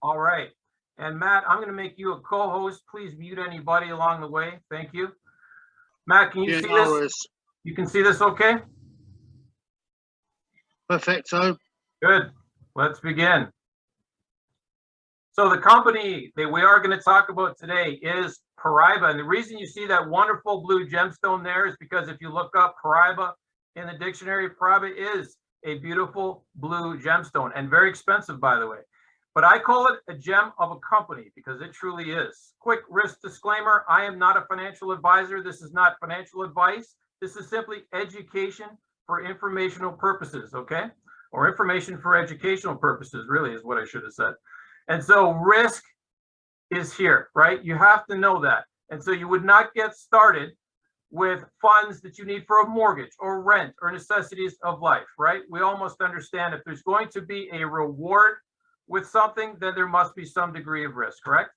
All right. And Matt, I'm going to make you a co-host. Please mute anybody along the way. Thank you. Matt, can you Yeah, see no this? worries. You can see this okay? Perfecto. Good. Let's begin. So the company that we are going to talk about today is Paraiba. And the reason you see that wonderful blue gemstone there is because if you look up Paraiba in the dictionary, Paraiba is a beautiful blue gemstone and very expensive, by the way. But I call it a gem of a company because it truly is. Quick risk disclaimer, I am not a financial advisor. This is not financial advice. This is simply education for informational purposes, okay? Or information for educational purposes, really is what I should have said. And so risk is here, right? You have to know that. And so you would not get started with funds that you need for a mortgage or rent or necessities of life, right? We almost understand if there's going to be a reward with something, then there must be some degree of risk, correct?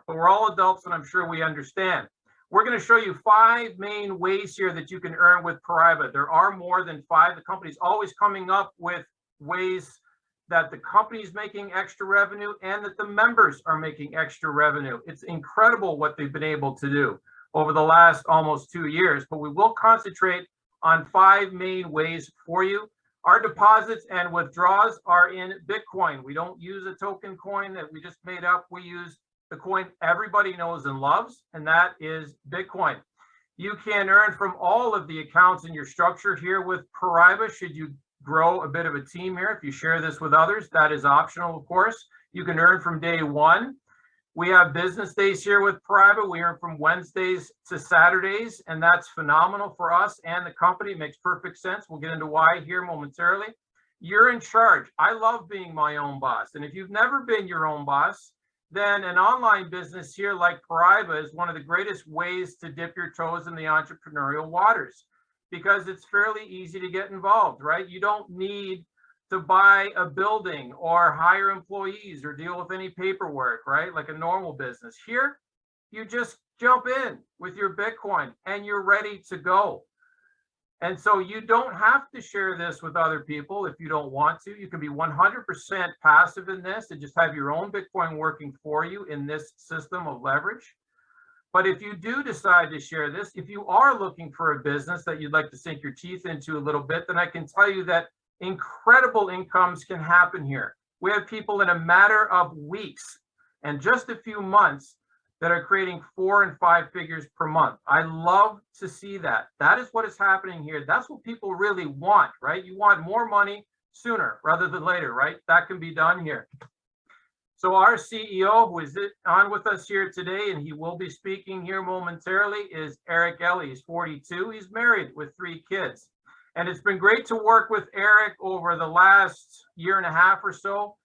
But we're all adults and I'm sure we understand. We're going to show you 5 main ways here that you can earn with Paraiba. There are more than 5. The company's always coming up with ways that the company's making extra revenue and that the members are making extra revenue. It's incredible what they've been able to do over the last almost 2 years, but we will concentrate on 5 main ways for you. Our deposits and withdrawals are in Bitcoin. We don't use a token coin that we just made up. We use the coin everybody knows and loves, and that is Bitcoin. You can earn from all of the accounts in your structure here with Paraiba. Should you grow a bit of a team here, if you share this with others, that is optional, of course. You can earn from day one. We have business days here with Paraiba. We earn from Wednesdays to Saturdays, and that's phenomenal for us and the company. It makes perfect sense. We'll get into why here momentarily. You're in charge. I love being my own boss. And if you've never been your own boss, then an online business here like Paraiba is one of the greatest ways to dip your toes in the entrepreneurial waters because it's fairly easy to get involved, right? You don't need to buy a building or hire employees or deal with any paperwork, right? Like a normal business. Here, you just jump in with your Bitcoin and you're ready to go. And so you don't have to share this with other people if you don't want to. You can be 100% passive in this and just have your own Bitcoin working for you in this system of leverage. But if you do decide to share this, if you are looking for a business that you'd like to sink your teeth into a little bit, then I can tell you that incredible incomes can happen here. We have people in a matter of weeks and just a few months that are creating 4 and 5 figures per month. I love to see that. That is what is happening here. That's what people really want, right? You want more money sooner rather than later, right? That can be done here. So our CEO, who is on with us here today, and he will be speaking here momentarily, is Eric Ellie. He's 42. He's married with 3 kids. And it's been great to work with Eric over the last year and a half or so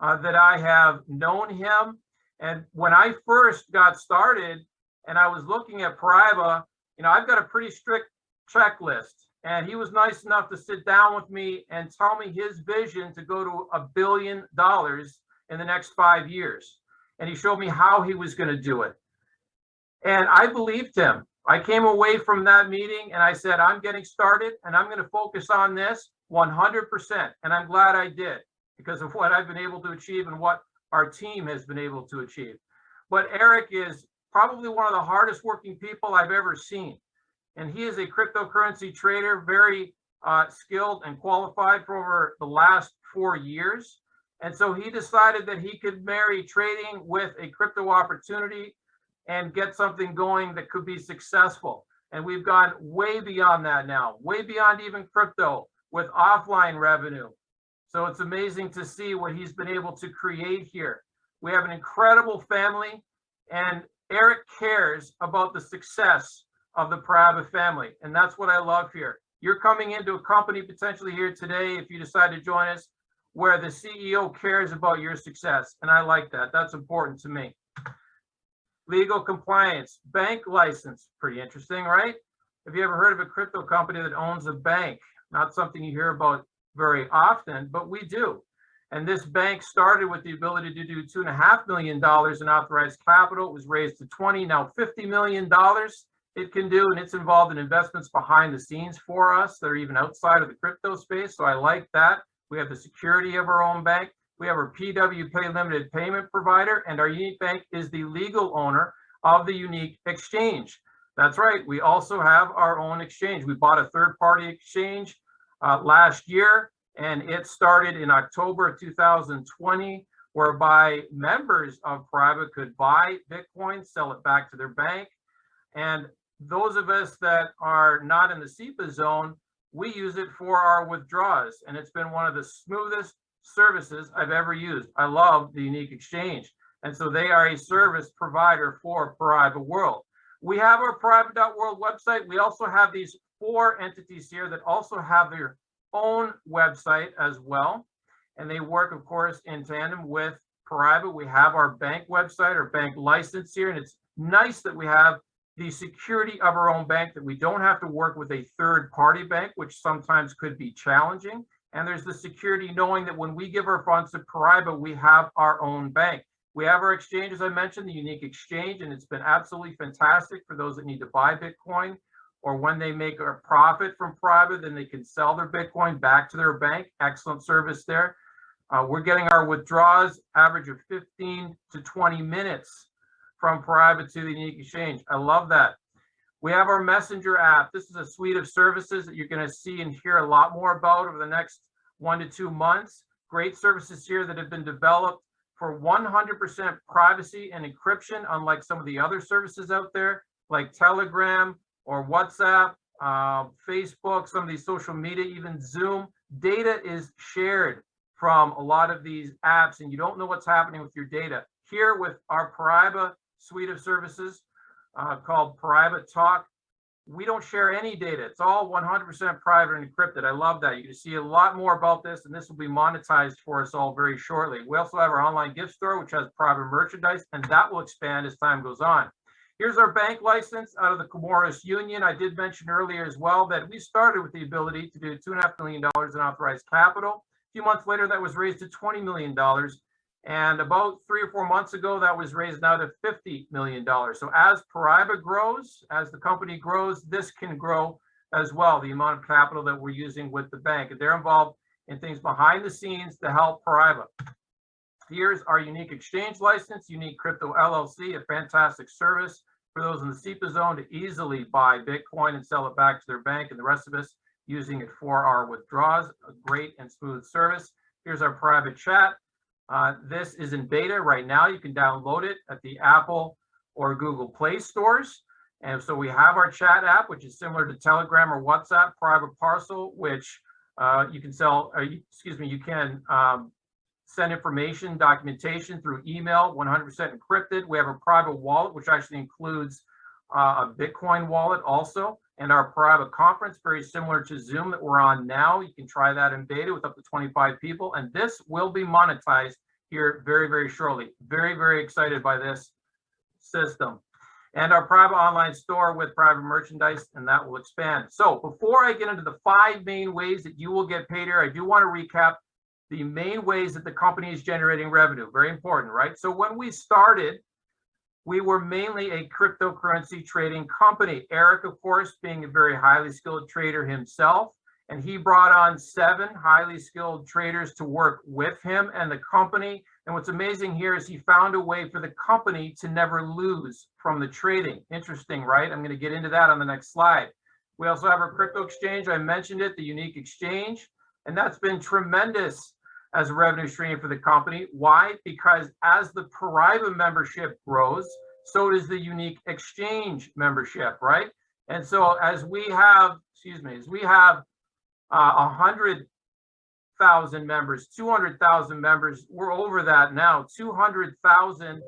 that I have known him. And when I first got started and I was looking at Paraiba, I've got a pretty strict checklist. And he was nice enough to sit down with me and tell me his vision to go to $1 billion in the next 5 years. And he showed me how he was going to do it. And I believed him. I came away from that meeting and I said, I'm getting started and I'm going to focus on this 100%. And I'm glad I did because of what I've been able to achieve and what our team has been able to achieve. But Eric is probably one of the hardest working people I've ever seen. And he is a cryptocurrency trader, very skilled and qualified for over the last 4 years. And so he decided that he could marry trading with a crypto opportunity and get something going that could be successful. And we've gone way beyond that now, way beyond even crypto with offline revenue. So it's amazing to see what he's been able to create here. We have an incredible family, and Eric cares about the success of the Paraiba family. And that's what I love here. You're coming into a company potentially here today, if you decide to join us, where the CEO cares about your success. And I like that. That's important to me. Legal compliance, bank license, pretty interesting, right? Have you ever heard of a crypto company that owns a bank? Not something you hear about very often, but we do. And this bank started with the ability to do $2.5 million in authorized capital. It was raised to 20, now $50 million it can do, and it's involved in investments behind the scenes for us that are even outside of the crypto space. So I like that. We have the security of our own bank. We have our PW Pay Limited Payment Provider, and our Unique Bank is the legal owner of the Unique Exchange. That's right, we also have our own exchange. We bought a third-party exchange last year, and it started in October of 2020, whereby members of Paraiba could buy Bitcoin, sell it back to their bank. And those of us that are not in the SEPA zone, we use it for our withdrawals, and it's been one of the smoothest services I've ever used. I love the Unique Exchange, and so they are a service provider for Paraiba World. We have our Paraiba.world website. We also have these 4 entities here that also have their own website as well, and they work, of course, in tandem with Paraiba. We have our bank website, our bank license here, and it's nice that we have the security of our own bank, that we don't have to work with a third-party bank, which sometimes could be challenging. And there's the security knowing that when we give our funds to Paraiba, we have our own bank. We have our exchange, as I mentioned, the Unique Exchange, and it's been absolutely fantastic for those that need to buy Bitcoin, or when they make a profit from Paraiba, then they can sell their Bitcoin back to their bank. Excellent service there. We're getting our withdrawals average of 15 to 20 minutes from Paraiba to the Unique Exchange. I love that. We have our Messenger app. This is a suite of services that you're going to see and hear a lot more about over the next 1 to 2 months. Great services here that have been developed for 100% privacy and encryption, unlike some of the other services out there, like Telegram or WhatsApp, Facebook, some of these social media, even Zoom. Data is shared from a lot of these apps, and you don't know what's happening with your data. Here with our Paraiba suite of services called Paraiba Talk, we don't share any data. It's all 100% private and encrypted. I love that. You can see a lot more about this, and this will be monetized for us all very shortly. We also have our online gift store, which has private merchandise, and that will expand as time goes on. Here's our bank license out of the Comoros Union. I did mention earlier as well that we started with the ability to do $2.5 million in authorized capital. A few months later, that was raised to $20 million. And about 3 or 4 months ago, that was raised now to $50 million. So as Paraiba grows, as the company grows, this can grow as well, the amount of capital that we're using with the bank. And they're involved in things behind the scenes to help Paraiba. Here's our Unique Exchange license, Unique Crypto LLC, a fantastic service for those in the SEPA zone to easily buy Bitcoin and sell it back to their bank, and the rest of us using it for our withdrawals. A great and smooth service. Here's our private chat. This is in beta right now. You can download it at the Apple or Google Play stores. And so we have our chat app, which is similar to Telegram or WhatsApp, Private Parcel, which you can sell, you can send information, documentation through email, 100% encrypted. We have a private wallet, which actually includes a Bitcoin wallet also, and our Paraiba conference, very similar to Zoom that we're on now. You can try that in beta with up to 25 people, and this will be monetized here very, very shortly. Very, very excited by this system. And our Paraiba online store with private merchandise, and that will expand. So before I get into the 5 main ways that you will get paid here, I do want to recap the main ways that the company is generating revenue. Very important, right? So when we started, we were mainly a cryptocurrency trading company. Eric, of course, being a very highly skilled trader himself, and he brought on 7 highly skilled traders to work with him and the company. And what's amazing here is he found a way for the company to never lose from the trading. Interesting, right? I'm going to get into that on the next slide. We also have our crypto exchange. I mentioned it, the Unique Exchange, and that's been tremendous as a revenue stream for the company. Why? Because as the Paraiba membership grows, so does the Unique Exchange membership, right? And so as we have, 100,000 members, 200,000 members, we're over that now, 200,000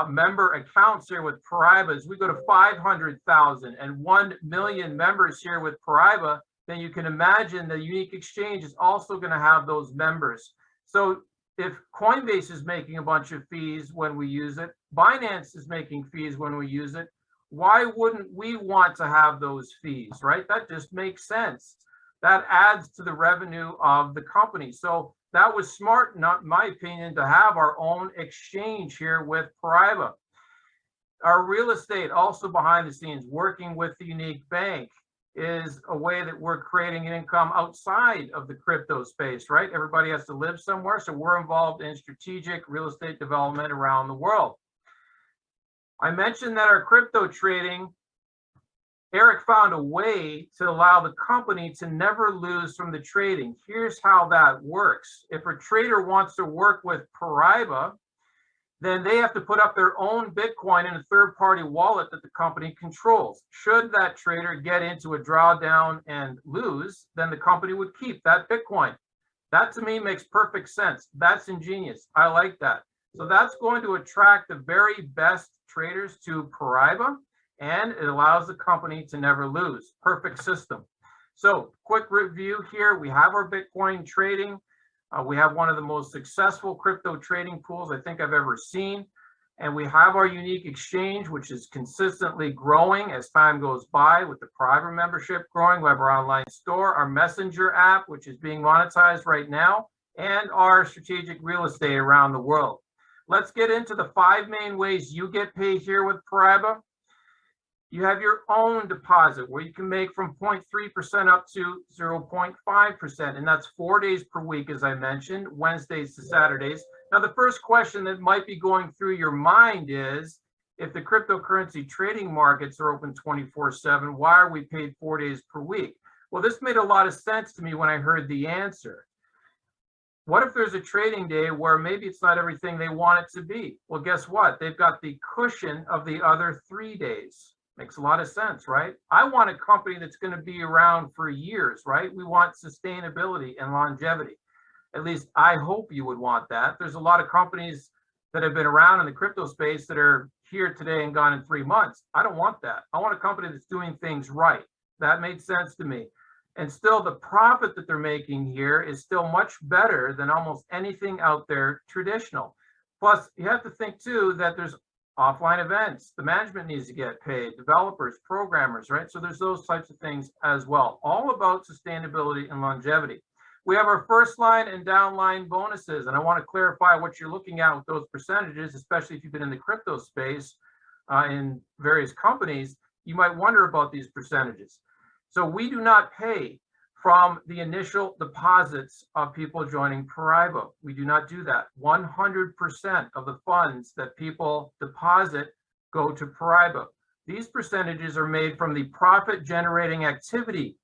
member accounts here with Paraiba. As we go to 500,000 and 1 million members here with Paraiba, then you can imagine the Unique Exchange is also going to have those members. So if Coinbase is making a bunch of fees when we use it, Binance is making fees when we use it, why wouldn't we want to have those fees, right? That just makes sense. That adds to the revenue of the company. So that was smart, not in my opinion, to have our own exchange here with Paraiba. Our real estate also behind the scenes, working with the Unique Bank. is a way that we're creating income outside of the crypto space, right? Everybody has to live somewhere, so we're involved in strategic real estate development around the world. I mentioned that our crypto trading, Eric found a way to allow the company to never lose from the trading. Here's how that works. If a trader wants to work with Paraiba, then they have to put up their own Bitcoin in a third-party wallet that the company controls. Should that trader get into a drawdown and lose, then the company would keep that Bitcoin. That to me makes perfect sense. That's ingenious. I like that. So that's going to attract the very best traders to Paraiba, and it allows the company to never lose. Perfect system. So quick review here. We have our Bitcoin trading. We have one of the most successful crypto trading pools I think I've ever seen. And we have our unique exchange, which is consistently growing as time goes by with the Paraiba membership growing. We have our online store, our messenger app, which is being monetized right now, and our strategic real estate around the world. Let's get into the 5 main ways you get paid here with Paraiba. You have your own deposit where you can make from 0.3% up to 0.5%, and that's 4 days per week, as I mentioned, Wednesdays to Saturdays. Now, the first question that might be going through your mind is, if the cryptocurrency trading markets are open 24/7, why are we paid 4 days per week? Well, this made a lot of sense to me when I heard the answer. What if there's a trading day where maybe it's not everything they want it to be? Well, guess what? They've got the cushion of the other 3 days. Makes a lot of sense, right? I want a company that's going to be around for years, right? We want sustainability and longevity. At least I hope you would want that. There's a lot of companies that have been around in the crypto space that are here today and gone in 3 months. I don't want that. I want a company that's doing things right. That made sense to me. And still, the profit that they're making here is still much better than almost anything out there traditional. Plus, you have to think too that there's offline events. The management needs to get paid, developers, programmers, right? So there's those types of things as well. All about sustainability and longevity. We have our first line and downline bonuses, and I want to clarify what you're looking at with those percentages, especially if you've been in the crypto space in various companies. You might wonder about these percentages. So we do not pay from the initial deposits of people joining Paraiba. We do not do that. 100% of the funds that people deposit go to Paraiba. These percentages are made from the profit generating activity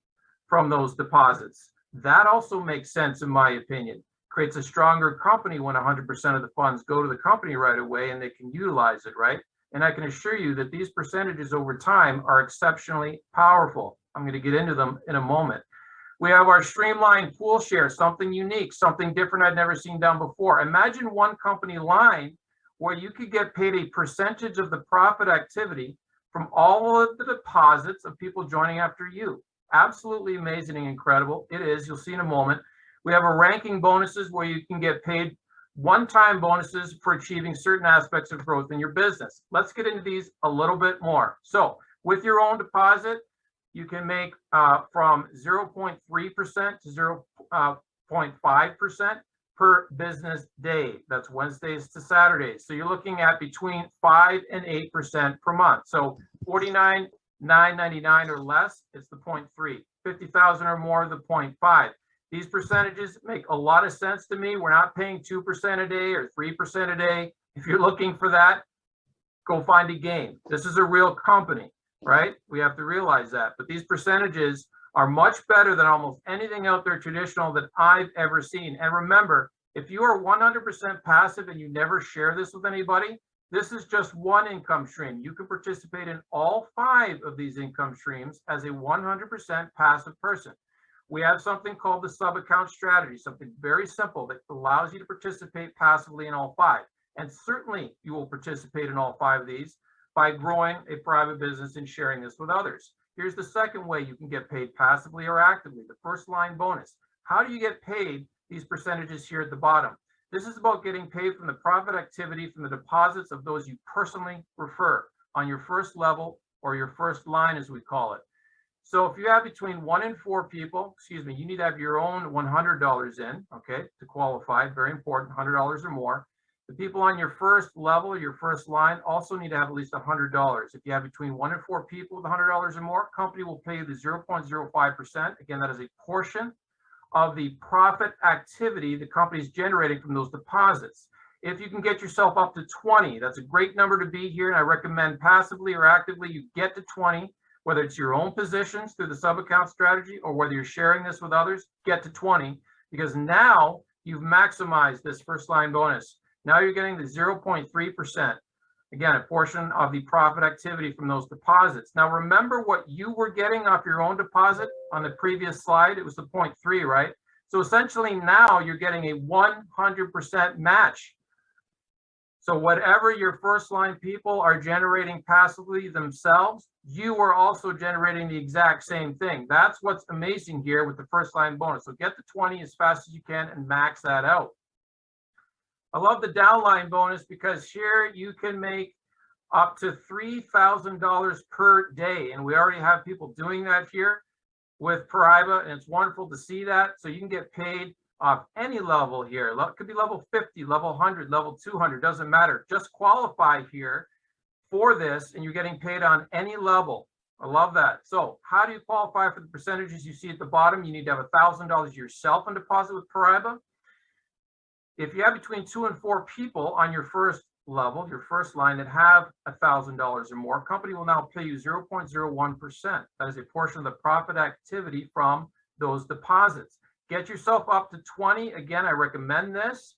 from those deposits. That also makes sense in my opinion. Creates a stronger company when 100% of the funds go to the company right away and they can utilize it, right? And I can assure you that these percentages over time are exceptionally powerful. I'm going to get into them in a moment. We have our streamlined pool share, something unique, something different I'd never seen done before. Imagine one company line where you could get paid a percentage of the profit activity from all of the deposits of people joining after you. Absolutely amazing and incredible. It is. You'll see in a moment. We have a ranking bonuses where you can get paid one-time bonuses for achieving certain aspects of growth in your business. Let's get into these a little bit more. So with your own deposit, you can make from 0.3% to 0.5% per business day. That's Wednesdays to Saturdays. So you're looking at between 5 and 8% per month. So $49,999 or less, it's the 0.3. 50,000 or more, the 0.5. These percentages make a lot of sense to me. We're not paying 2% a day or 3% a day. If you're looking for that, go find a game. This is a real company, right? We have to realize that. But these percentages are much better than almost anything out there traditional that I've ever seen. And remember, if you are 100% passive and you never share this with anybody, this is just one income stream. You can participate in all 5 of these income streams as a 100% passive person. We have something called the sub-account strategy, something very simple that allows you to participate passively in all 5. And certainly you will participate in all 5 of these by growing a private business and sharing this with others. Here's the second way you can get paid passively or actively, the first line bonus. How do you get paid these percentages here at the bottom? This is about getting paid from the profit activity from the deposits of those you personally refer on your first level or your first line, as we call it. So if you have between 1 and 4 people, you need to have your own $100 in, okay, to qualify, very important, $100 or more. The people on your first level, your first line, also need to have at least $100. If you have between 1 and 4 people with $100 or more, company will pay you the 0.05%. Again, that is a portion of the profit activity the company is generating from those deposits. If you can get yourself up to 20, that's a great number to be here. And I recommend passively or actively you get to 20, whether it's your own positions through the sub-account strategy or whether you're sharing this with others, get to 20, because now you've maximized this first line bonus. Now you're getting the 0.3%. Again, a portion of the profit activity from those deposits. Now remember what you were getting off your own deposit on the previous slide. It was the 0.3, right? So essentially now you're getting a 100% match. So whatever your first line people are generating passively themselves, you are also generating the exact same thing. That's what's amazing here with the first line bonus. So get to 20 as fast as you can and max that out. I love the downline bonus because here you can make up to $3,000 per day. And we already have people doing that here with Paraiba, and it's wonderful to see that. So you can get paid off any level here. It could be level 50, level 100, level 200, doesn't matter. Just qualify here for this and you're getting paid on any level. I love that. So how do you qualify for the percentages you see at the bottom? You need to have $1,000 yourself in deposit with Paraiba. If you have between 2 and 4 people on your first level, your first line that have $1,000 or more, company will now pay you 0.01%. That is a portion of the profit activity from those deposits. Get yourself up to 20. Again, I recommend this.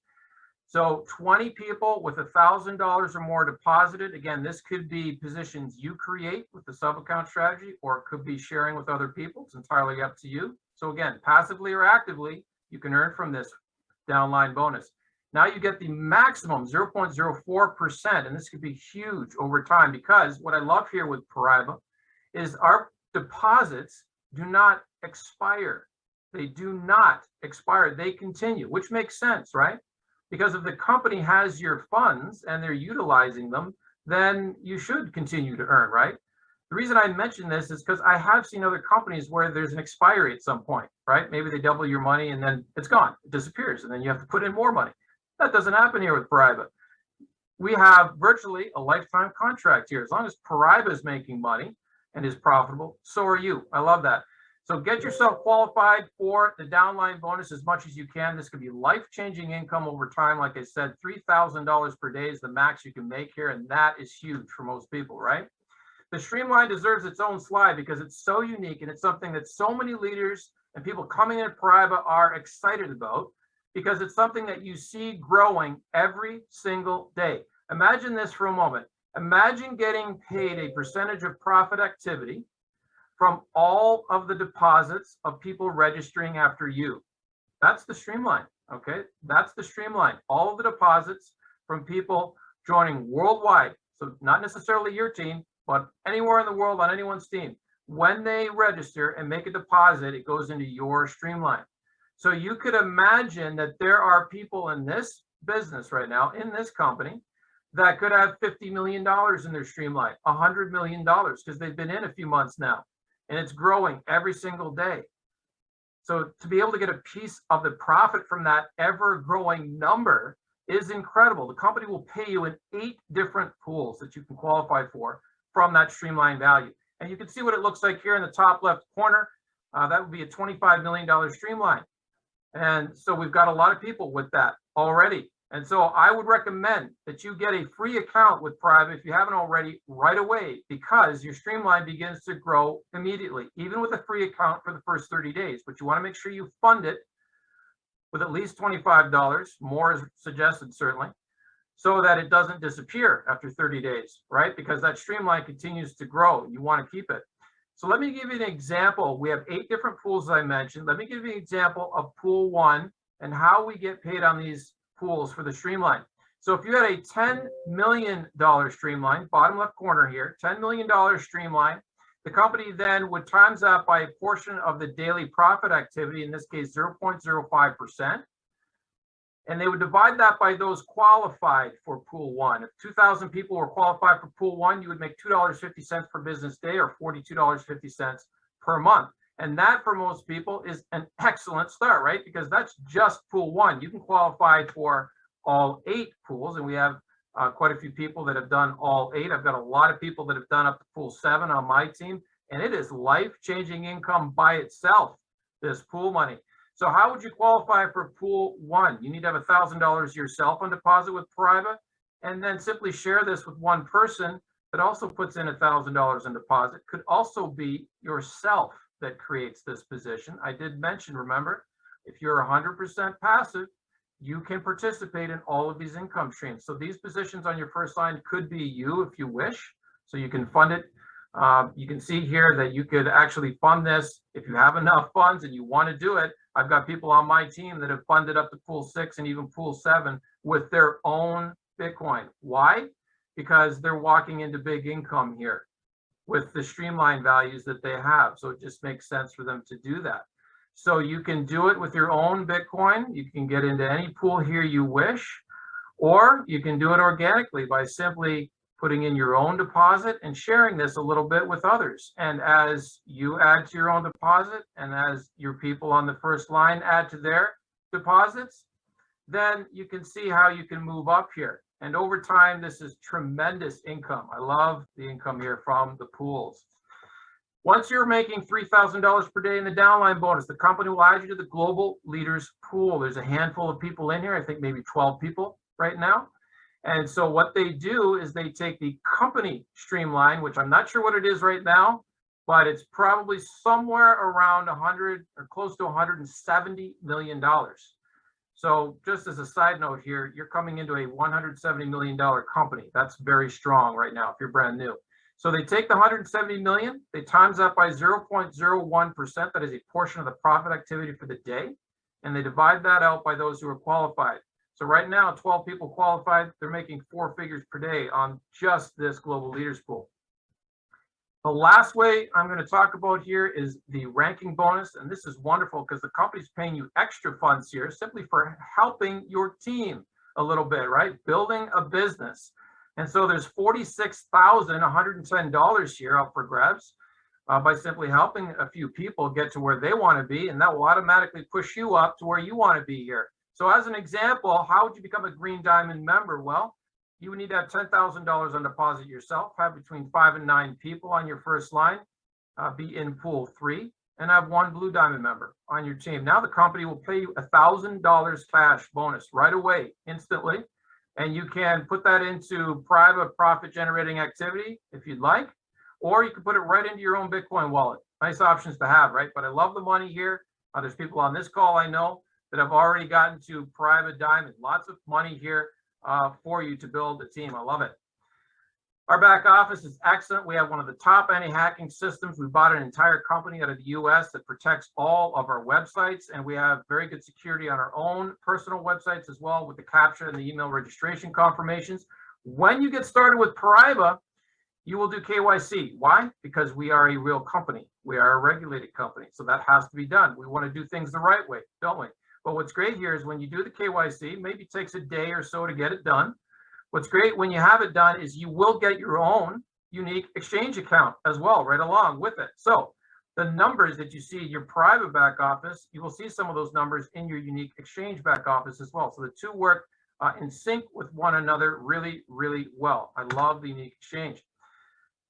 So 20 people with $1,000 or more deposited. Again, this could be positions you create with the sub-account strategy, or it could be sharing with other people. It's entirely up to you. So again, passively or actively, you can earn from this downline bonus. Now you get the maximum 0.04%, and this could be huge over time, because what I love here with Paraiba is our deposits do not expire. They do not expire. They continue, which makes sense, right? Because if the company has your funds and they're utilizing them, then you should continue to earn, right? The reason I mention this is because I have seen other companies where there's an expiry at some point, right? Maybe they double your money and then it's gone, it disappears, and then you have to put in more money. That doesn't happen here with Paraiba. We have virtually a lifetime contract here. As long as Paraiba is making money and is profitable, so are you. I love that. So get yourself qualified for the downline bonus as much as you can. This could be life-changing income over time. Like I said, $3,000 per day is the max you can make here, and that is huge for most people, right? The Streamline deserves its own slide because it's so unique, and it's something that so many leaders and people coming in at Paraiba are excited about, because it's something that you see growing every single day. Imagine this for a moment. Imagine getting paid a percentage of profit activity from all of the deposits of people registering after you. That's the Streamline, okay? That's the Streamline. All of the deposits from people joining worldwide. So not necessarily your team, but anywhere in the world on anyone's team. When they register and make a deposit, it goes into your Streamline. So you could imagine that there are people in this business right now, in this company, that could have $50 million in their Streamline, $100 million, because they've been in a few months now, and it's growing every single day. So to be able to get a piece of the profit from that ever-growing number is incredible. The company will pay you in 8 different pools that you can qualify for from that Streamline value. And you can see what it looks like here in the top left corner. That would be a $25 million Streamline. And so we've got a lot of people with that already. And so I would recommend that you get a free account with Paraiba if you haven't already right away, because your Streamline begins to grow immediately, even with a free account for the first 30 days. But you want to make sure you fund it with at least $25, more is suggested certainly, so that it doesn't disappear after 30 days, right? Because that Streamline continues to grow. You want to keep it. So let me give you an example. We have 8 different pools, as I mentioned. Let me give you an example of pool 1 and how we get paid on these pools for the Streamline. So if you had a $10 million Streamline, bottom left corner here, $10 million Streamline, the company then would times that by a portion of the daily profit activity, in this case 0.05%, and they would divide that by those qualified for pool 1. If 2,000 people were qualified for pool 1, you would make $2.50 per business day, or $42.50 per month. And that for most people is an excellent start, right? Because that's just pool 1. You can qualify for all 8 pools, and we have quite a few people that have done all 8. I've got a lot of people that have done up to pool 7 on my team, and it is life-changing income by itself, this pool money. So how would you qualify for pool 1? You need to have $1,000 yourself on deposit with Paraiba, and then simply share this with one person that also puts in $1,000 in deposit. Could also be yourself that creates this position. I did mention, remember, if you're 100% passive, you can participate in all of these income streams. So these positions on your first line could be you if you wish. So you can fund it. You can see here that you could actually fund this if you have enough funds and you want to do it. I've got people on my team that have funded up to pool 6 and even pool 7 with their own Bitcoin. Why? Because they're walking into big income here with the streamline values that they have. So it just makes sense for them to do that. So you can do it with your own Bitcoin. You can get into any pool here you wish, or you can do it organically by simply putting in your own deposit and sharing this a little bit with others. And as you add to your own deposit, and as your people on the first line add to their deposits, then you can see how you can move up here. And over time, this is tremendous income. I love the income here from the pools. Once you're making $3,000 per day in the downline bonus, the company will add you to the Global Leaders Pool. There's a handful of people in here, I think maybe 12 people right now. And so what they do is they take the company streamline, which I'm not sure what it is right now, but it's probably somewhere around 100 or close to $170 million. So just as a side note here, you're coming into a $170 million company. That's very strong right now if you're brand new. So they take the 170 million, they times that by 0.01%, that is a portion of the profit activity for the day, and they divide that out by those who are qualified. So right now, 12 people qualified, they're making 4 figures per day on just this Global Leaders Pool. The last way I'm going to talk about here is the ranking bonus, and this is wonderful because the company's paying you extra funds here simply for helping your team a little bit, right? Building a business. And so there's $46,110 here up for grabs by simply helping a few people get to where they want to be, and that will automatically push you up to where you want to be here. So as an example, how would you become a Green Diamond member? Well, you would need to have $10,000 on deposit yourself, have between 5 and 9 people on your first line, be in pool 3, and have 1 Blue Diamond member on your team. Now the company will pay you $1,000 cash bonus right away, instantly. And you can put that into private profit generating activity if you'd like, or you can put it right into your own Bitcoin wallet. Nice options to have, right? But I love the money here. There's people on this call I know that have already gotten to private diamond. Lots of money here for you to build a team. I love it. Our back office is excellent. We have one of the top anti-hacking systems. We bought an entire company out of the US that protects all of our websites, and we have very good security on our own personal websites as well with the CAPTCHA and the email registration confirmations. When you get started with Paraiba, you will do KYC. Why? Because we are a real company. We are a regulated company, so that has to be done. We want to do things the right way, don't we? But what's great here is when you do the KYC, maybe it takes a day or so to get it done. What's great when you have it done is you will get your own unique exchange account as well, right along with it. So the numbers that you see in your private back office, you will see some of those numbers in your unique exchange back office as well. So the two work in sync with one another really, really well. I love the unique exchange.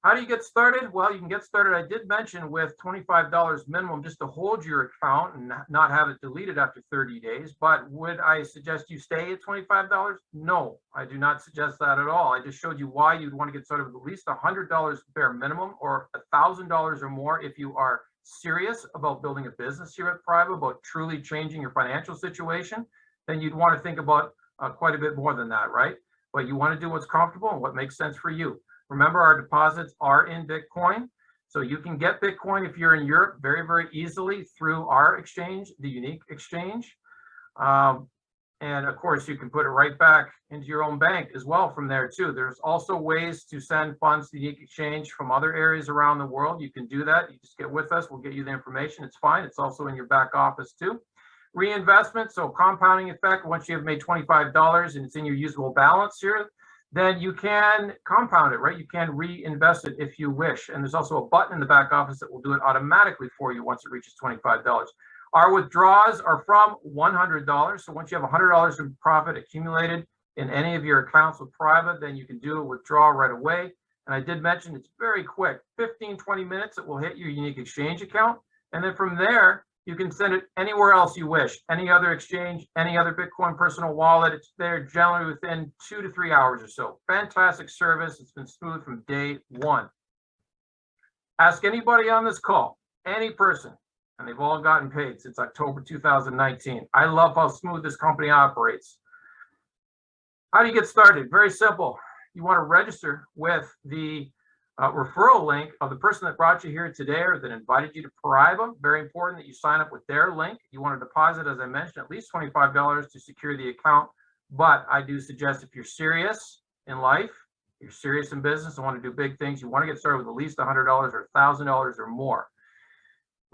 How do you get started? Well, you can get started, I did mention, with $25 minimum just to hold your account and not have it deleted after 30 days. But would I suggest you stay at $25? No, I do not suggest that at all. I just showed you why you'd want to get started with at least $100 bare minimum or $1,000 or more if you are serious about building a business here at Paraiba, about truly changing your financial situation. Then you'd want to think about quite a bit more than that, right? But you want to do what's comfortable and what makes sense for you. Remember, our deposits are in Bitcoin, so you can get Bitcoin if you're in Europe very, very easily through our exchange, the unique exchange. And of course, you can put it right back into your own bank as well from there too. There's also ways to send funds to the unique exchange from other areas around the world. You can do that. You just get with us. We'll get you the information. It's fine. It's also in your back office too. Reinvestment, so compounding effect. Once you have made $25 and it's in your usable balance here, then you can compound it, right? You can reinvest it if you wish. And there's also a button in the back office that will do it automatically for you once it reaches $25. Our withdrawals are from $100. So once you have $100 in profit accumulated in any of your accounts with Paraiba, then you can do a withdrawal right away. And I did mention it's very quick, 15, 20 minutes, it will hit your unique exchange account. And then from there, you can send it anywhere else you wish, any other exchange, any other Bitcoin personal wallet. It's there generally within 2 to 3 hours or so. Fantastic service. It's been smooth from day one. Ask anybody on this call, any person, and they've all gotten paid since October 2019. I love how smooth this company operates. How do you get started? Very simple. You want to register with the referral link of the person that brought you here today or that invited you to Paraiba. Very important that you sign up with their link. You want to deposit, as I mentioned, at least $25 to secure the account. But I do suggest if you're serious in life, you're serious in business and want to do big things, you want to get started with at least $100 or $1,000 or more.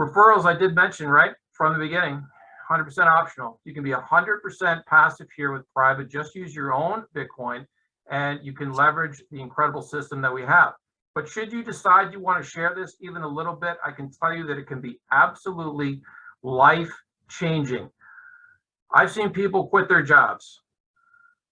Referrals, I did mention right from the beginning, 100% optional. You can be 100% passive here with Paraiba. Just use your own Bitcoin and you can leverage the incredible system that we have. But should you decide you want to share this even a little bit, I can tell you that it can be absolutely life-changing. I've seen people quit their jobs,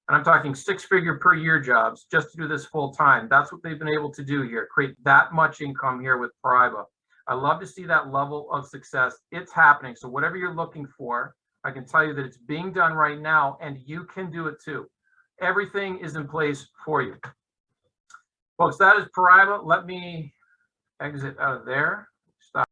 and I'm talking 6-figure per year jobs just to do this full time. That's what they've been able to do here, create that much income here with Paraiba. I love to see that level of success. It's happening. So whatever you're looking for, I can tell you that it's being done right now, and you can do it too. Everything is in place for you. Folks, that is Paraiba. Let me exit out of there.